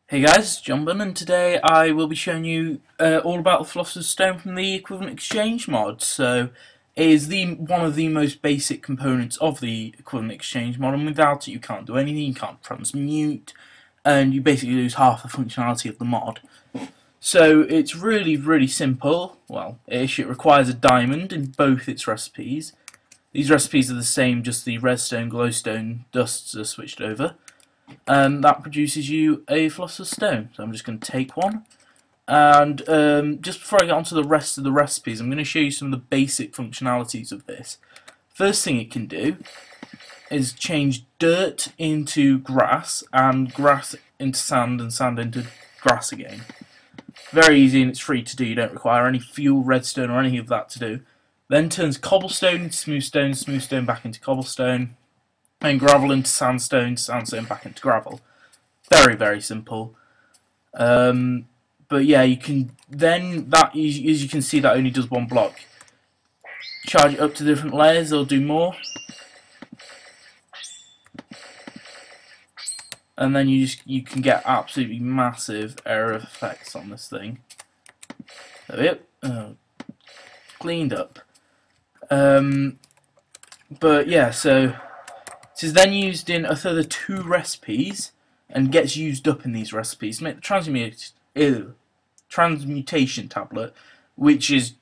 Hey guys, it's Jumban, and today I will be showing you all about the Philosopher's Stone from the Equivalent Exchange mod. So, it is one of the most basic components of the Equivalent Exchange mod, and without it you can't do anything, you can't transmute, and you basically lose half the functionality of the mod. So, it's really simple. Well, it requires a diamond in both its recipes. These recipes are the same, just the redstone, glowstone, dusts are switched over. And that produces you a Philosopher's Stone. So I'm just going to take one. And just before I get on to the rest of the recipes, I'm going to show you some of the basic functionalities of this. First thing it can do is change dirt into grass, and grass into sand, and sand into grass again. Very easy, and it's free to do. You don't require any fuel, redstone, or anything of that to do. Then turns cobblestone into smooth stone back into cobblestone, and gravel into sandstone back into gravel. Very simple. But yeah, you can then as you can see, that only does one block. Charge it up to different layers, they'll do more. And then you can get absolutely massive area effects on this thing. So cleaned up. But yeah, so it is then used in a further 2 recipes and gets used up in these recipes to make the transmutation tablet, which is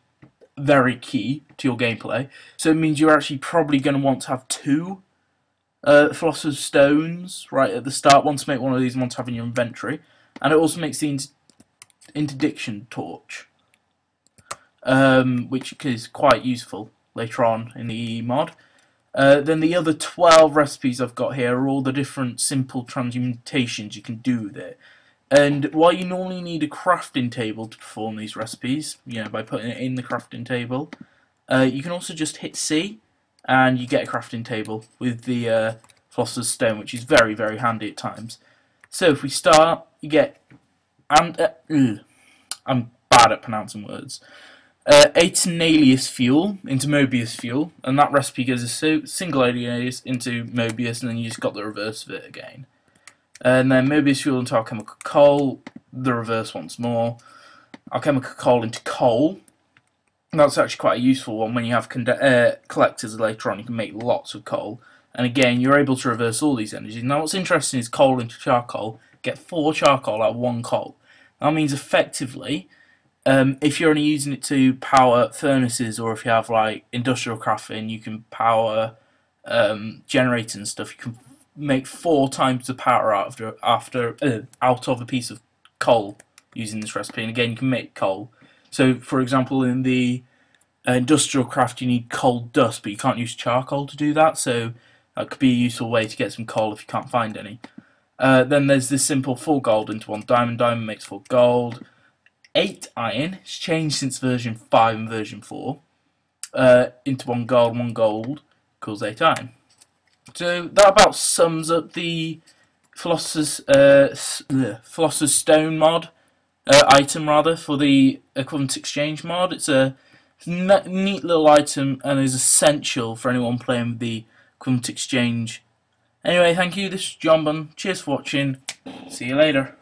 very key to your gameplay. So it means you're actually probably going to want to have 2 Philosopher's Stones right at the start. One to make one of these, and one to have in your inventory. And it also makes the interdiction torch, which is quite useful later on in the mod. Then the other 12 recipes I've got here are all the different simple transmutations you can do with it. And while you normally need a crafting table to perform these recipes, by putting it in the crafting table, you can also just hit C and you get a crafting table with the Philosopher's Stone, which is very handy at times. So if we start, you get, I'm bad at pronouncing words, Atenalius fuel into Mobius fuel, and that recipe goes a single alias into Mobius, and then you just got the reverse of it again. And then Mobius fuel into alchemical coal, the reverse once more. Alchemical coal into coal. That's actually quite a useful one when you have collectors later on. You can make lots of coal, and again you're able to reverse all these energies. Now what's interesting is coal into charcoal. Get 4 charcoal out of 1 coal. That means effectively, if you're only using it to power furnaces, or if you have like industrial crafting, you can power generators and stuff. You can make 4 times the power out of a piece of coal using this recipe. And again, you can make coal. So, for example, in the industrial craft, you need coal dust, but you can't use charcoal to do that. So that could be a useful way to get some coal if you can't find any. Then there's this simple 4 gold into 1 diamond. Diamond makes 4 gold. 8 iron, it's changed since version 5 and version 4, into 1 gold equals 8 iron. So that about sums up the Philosopher's Stone mod, item rather, for the Equivalent Exchange mod. It's a neat little item and is essential for anyone playing with the Equivalent Exchange. Anyway, thank you, this is Jumban, cheers for watching, see you later.